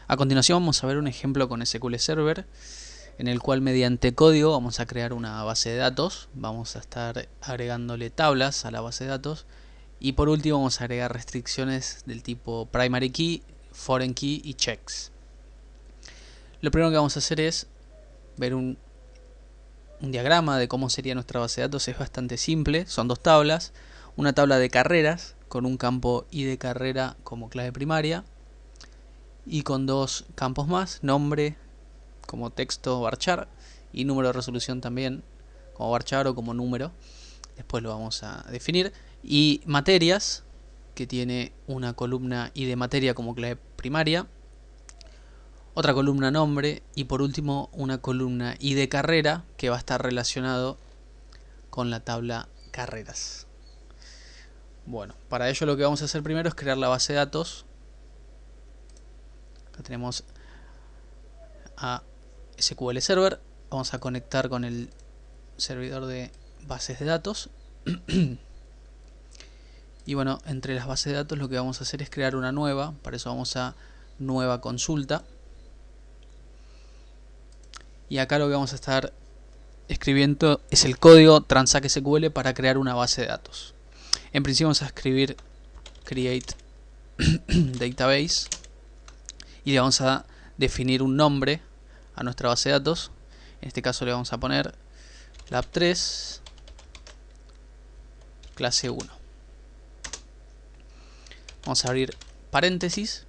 A continuación vamos a ver un ejemplo con SQL Server en el cual mediante código vamos a crear una base de datos, vamos a estar agregándole tablas a la base de datos y por último vamos a agregar restricciones del tipo primary key, foreign key y checks. Lo primero que vamos a hacer es ver un diagrama de cómo sería nuestra base de datos. Es bastante simple, son dos tablas, una tabla de carreras con un campo id de carrera como clave primaria y con dos campos más, nombre como texto varchar y número de resolución también como varchar o como número, después lo vamos a definir, y materias que tiene una columna id materia como clave primaria, otra columna nombre y por último una columna id carrera que va a estar relacionado con la tabla carreras. Bueno, para ello lo que vamos a hacer primero es crear la base de datos. Acá tenemos a SQL Server, vamos a conectar con el servidor de bases de datos y bueno, entre las bases de datos lo que vamos a hacer es crear una nueva. Para eso vamos a nueva consulta y acá lo que vamos a estar escribiendo es el código transact SQL para crear una base de datos. En principio vamos a escribir create database y le vamos a definir un nombre a nuestra base de datos. En este caso le vamos a poner lab3 clase 1. Vamos a abrir paréntesis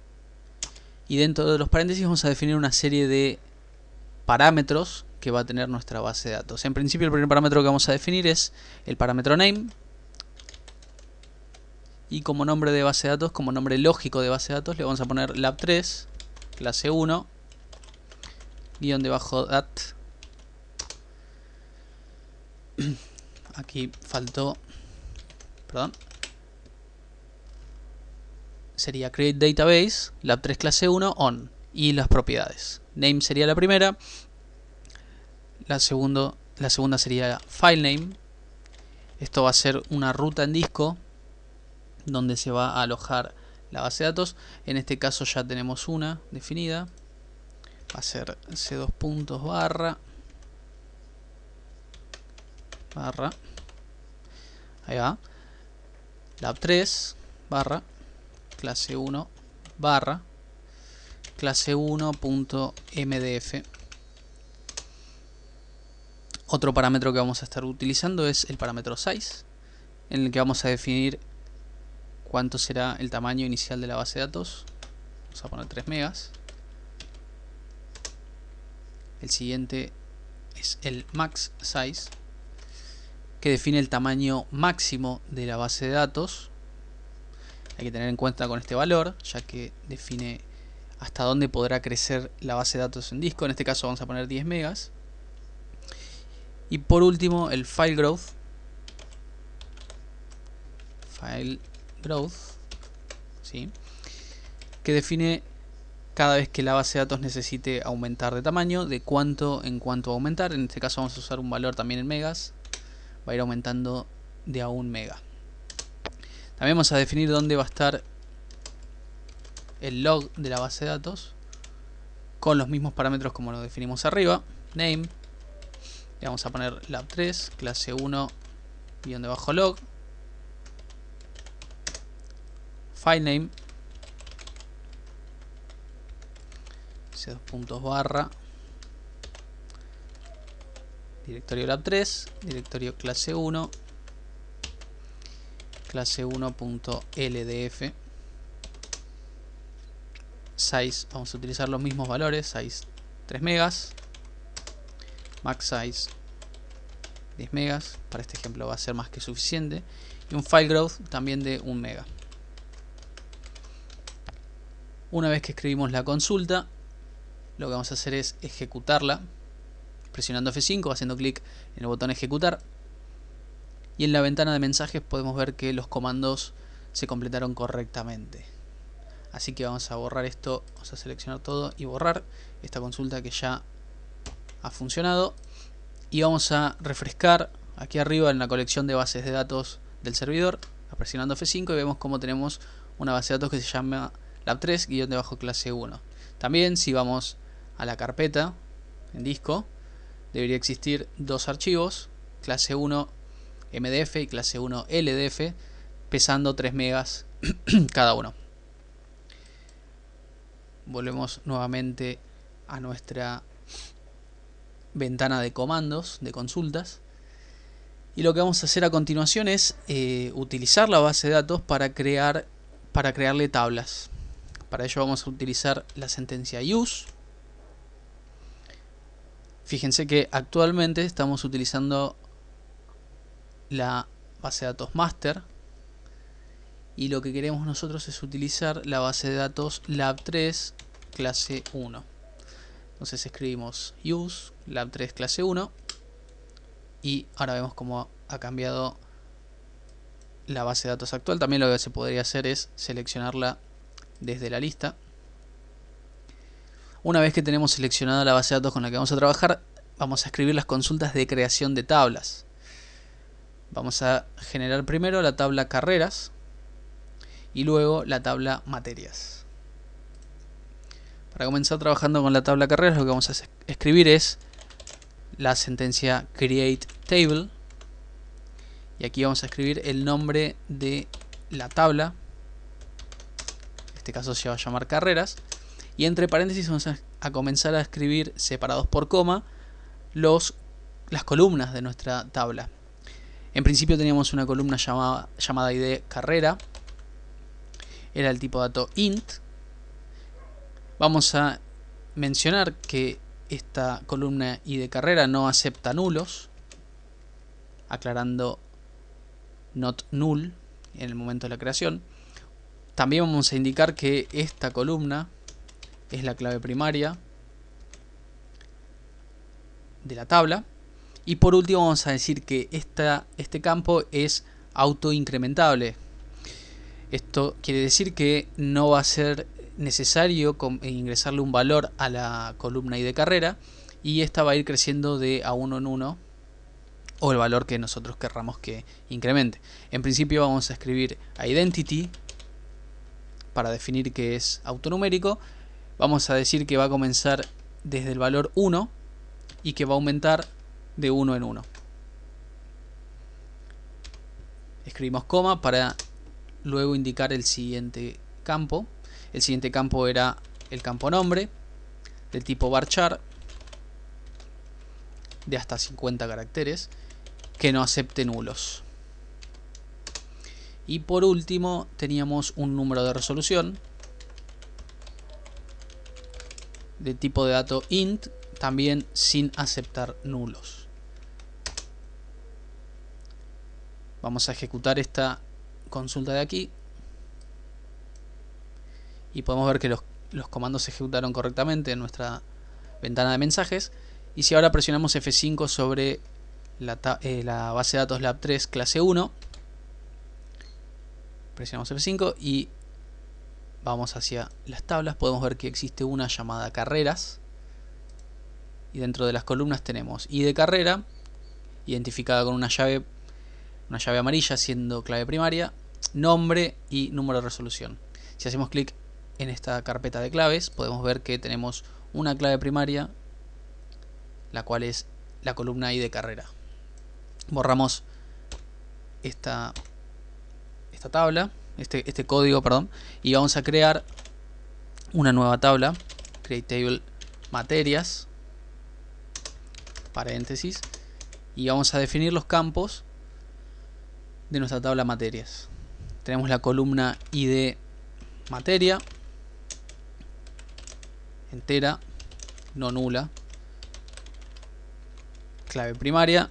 y dentro de los paréntesis vamos a definir una serie de parámetros que va a tener nuestra base de datos. En principio el primer parámetro que vamos a definir es el parámetro name y como nombre de base de datos, como nombre lógico de base de datos, le vamos a poner lab3 clase 1 guión debajo dat. Aquí faltó, perdón, sería create database lab3 clase 1 on y las propiedades. Name sería la primera, la segunda sería file name. Esto va a ser una ruta en disco donde se va a alojar la base de datos. En este caso ya tenemos una definida, va a ser c2 puntos barra, ahí va, lab3 barra clase 1 barra clase 1.mdf. Otro parámetro que vamos a estar utilizando es el parámetro size, en el que vamos a definir cuánto será el tamaño inicial de la base de datos. Vamos a poner 3 megas. El siguiente es el max size, que define el tamaño máximo de la base de datos. Hay que tener en cuenta con este valor, ya que define hasta dónde podrá crecer la base de datos en disco. En este caso vamos a poner 10 megas. Y por último el file growth, ¿sí?, que define cada vez que la base de datos necesite aumentar de tamaño, de cuánto en cuánto aumentar. En este caso vamos a usar un valor también en megas, va a ir aumentando de a 1 mega. También vamos a definir dónde va a estar el log de la base de datos con los mismos parámetros como lo definimos arriba. Name, le vamos a poner lab3 clase 1 guión debajo log. File name, c2 puntos barra directorio lab3 directorio clase 1 clase 1.ldf. Size, vamos a utilizar los mismos valores, size 3 megas, max size 10 megas, para este ejemplo va a ser más que suficiente, y un file growth también de 1 mega. Una vez que escribimos la consulta, lo que vamos a hacer es ejecutarla presionando F5, haciendo clic en el botón ejecutar, y en la ventana de mensajes podemos ver que los comandos se completaron correctamente. Así que vamos a borrar esto, vamos a seleccionar todo y borrar esta consulta que ya ha funcionado, y vamos a refrescar aquí arriba en la colección de bases de datos del servidor presionando F5 y vemos como tenemos una base de datos que se llama lab3 guión debajo clase 1. También si vamos a la carpeta en disco, debería existir dos archivos, clase 1 MDF y clase 1 LDF, pesando 3 megas cada uno. Volvemos nuevamente a nuestra ventana de comandos, de consultas. Y lo que vamos a hacer a continuación es utilizar la base de datos para crearle tablas. Para ello vamos a utilizar la sentencia use. Fíjense que actualmente estamos utilizando la base de datos master. Y lo que queremos nosotros es utilizar la base de datos lab3 clase 1. Entonces escribimos use lab3 clase 1. Y ahora vemos cómo ha cambiado la base de datos actual. También lo que se podría hacer es seleccionarla desde la lista. Una vez que tenemos seleccionada la base de datos con la que vamos a trabajar, vamos a escribir las consultas de creación de tablas. Vamos a generar primero la tabla carreras y luego la tabla materias. Para comenzar trabajando con la tabla carreras, lo que vamos a escribir es la sentencia create table, y aquí vamos a escribir el nombre de la tabla. En este caso se va a llamar carreras, y entre paréntesis vamos a comenzar a escribir separados por coma las columnas de nuestra tabla. En principio teníamos una columna llamada id carrera, era el tipo de dato int. Vamos a mencionar que esta columna id carrera no acepta nulos, aclarando not null en el momento de la creación. También vamos a indicar que esta columna es la clave primaria de la tabla. Y por último vamos a decir que este campo es autoincrementable. Esto quiere decir que no va a ser necesario ingresarle un valor a la columna id carrera, y esta va a ir creciendo de a 1 en 1, o el valor que nosotros querramos que incremente. En principio vamos a escribir identity para definir que es autonumérico. Vamos a decir que va a comenzar desde el valor 1 y que va a aumentar de 1 en 1. Escribimos coma para luego indicar el siguiente campo. El siguiente campo era el campo nombre del tipo varchar de hasta 50 caracteres que no acepte nulos. Y por último teníamos un número de resolución de tipo de dato int, también sin aceptar nulos. Vamos a ejecutar esta consulta de aquí y podemos ver que los comandos se ejecutaron correctamente en nuestra ventana de mensajes. Y si ahora presionamos F5 sobre la base de datos lab3 clase 1, presionamos F5 y vamos hacia las tablas, podemos ver que existe una llamada carreras, y dentro de las columnas tenemos id carrera, identificada con una llave amarilla siendo clave primaria, nombre y número de resolución. Si hacemos clic en esta carpeta de claves, podemos ver que tenemos una clave primaria, la cual es la columna id carrera. Borramos esta tabla, este código, perdón, y vamos a crear una nueva tabla, create table materias, paréntesis, y vamos a definir los campos de nuestra tabla materias. Tenemos la columna id materia entera, no nula, clave primaria,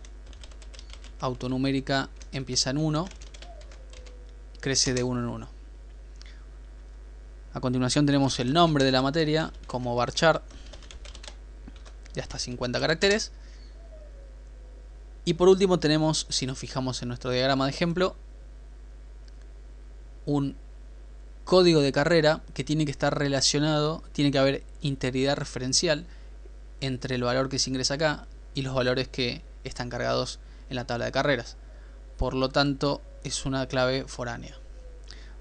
autonumérica empieza en 1, crece de 1 en 1. A continuación tenemos el nombre de la materia como varchar de hasta 50 caracteres. Y por último tenemos, si nos fijamos en nuestro diagrama de ejemplo, un código de carrera que tiene que estar relacionado, tiene que haber integridad referencial entre el valor que se ingresa acá y los valores que están cargados en la tabla de carreras. Por lo tanto, es una clave foránea.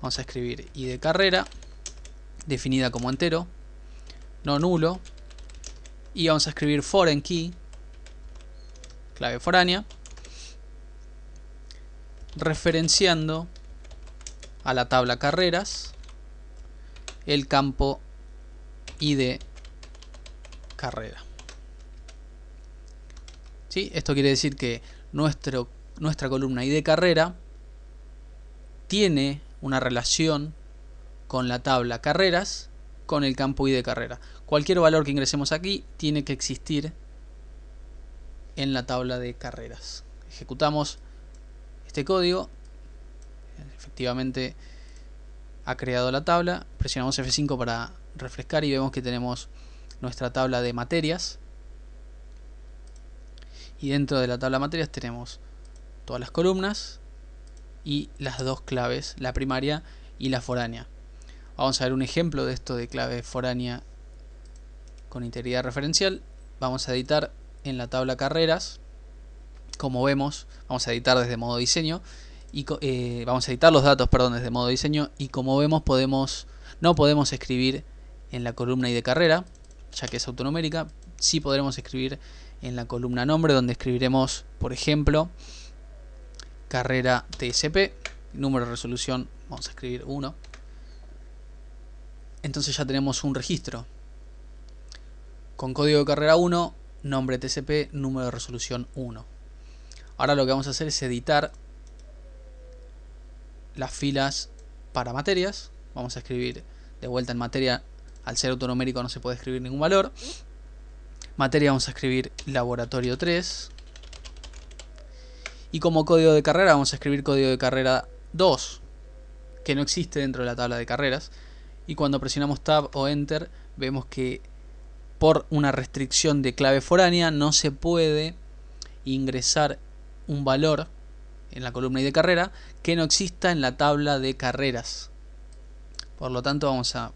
Vamos a escribir id carrera, definida como entero, no nulo, y vamos a escribir foreign key, clave foránea, referenciando a la tabla carreras el campo ID carrera. ¿Sí? Esto quiere decir que nuestra columna ID carrera tiene una relación con la tabla carreras con el campo ID carrera. Cualquier valor que ingresemos aquí tiene que existir en la tabla de carreras. Ejecutamos este código, efectivamente ha creado la tabla, presionamos F5 para refrescar y vemos que tenemos nuestra tabla de materias, y dentro de la tabla de materias tenemos todas las columnas y las dos claves, la primaria y la foránea. Vamos a ver un ejemplo de esto de clave foránea con integridad referencial. Vamos a editar en la tabla carreras. Como vemos, vamos a editar desde modo diseño y vamos a editar los datos, desde modo diseño, y como vemos no podemos escribir en la columna ID carrera, ya que es autonumérica. Sí podremos escribir en la columna nombre, donde escribiremos, por ejemplo, carrera TSP, número de resolución, vamos a escribir 1. Entonces ya tenemos un registro con código de carrera 1, nombre TCP, número de resolución 1. Ahora lo que vamos a hacer es editar las filas para materias. Vamos a escribir de vuelta en materia. Al ser autonumérico no se puede escribir ningún valor. Materia vamos a escribir laboratorio 3. Y como código de carrera vamos a escribir código de carrera 2, que no existe dentro de la tabla de carreras. Y cuando presionamos Tab o Enter vemos que por una restricción de clave foránea no se puede ingresar un valor en la columna ID carrera que no exista en la tabla de carreras. Por lo tanto vamos a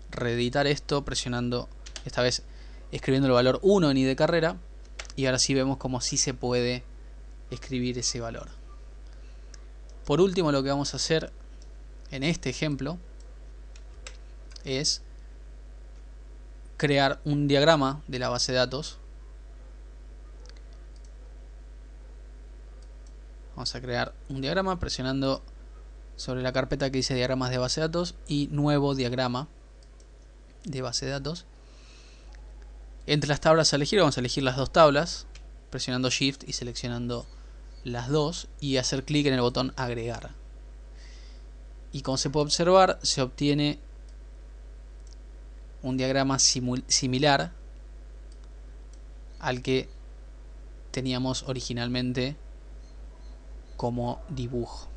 reeditar esto presionando, esta vez escribiendo el valor 1 en ID carrera, y ahora sí vemos como sí se puede escribir ese valor. Por último, lo que vamos a hacer en este ejemplo es crear un diagrama de la base de datos. Vamos a crear un diagrama presionando sobre la carpeta que dice diagramas de base de datos y nuevo diagrama de base de datos. Entre las tablas a elegir vamos a elegir las dos tablas, presionando Shift y seleccionando las dos y hacer clic en el botón agregar. Y como se puede observar, se obtiene un diagrama similar al que teníamos originalmente como dibujo.